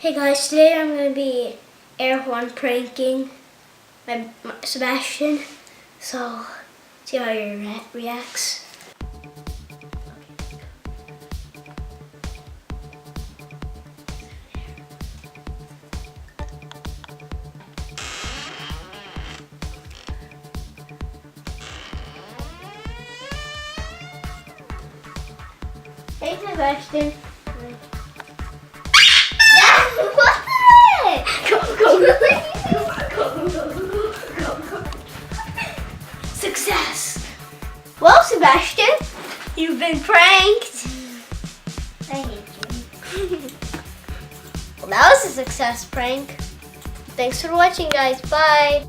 Hey guys, today I'm going to be air horn pranking my Sebastian. So, see how he reacts. Hey Sebastian. Success! Well, Sebastian, you've been pranked. I hate you. Well, that was a success prank. Thanks for watching, guys. Bye.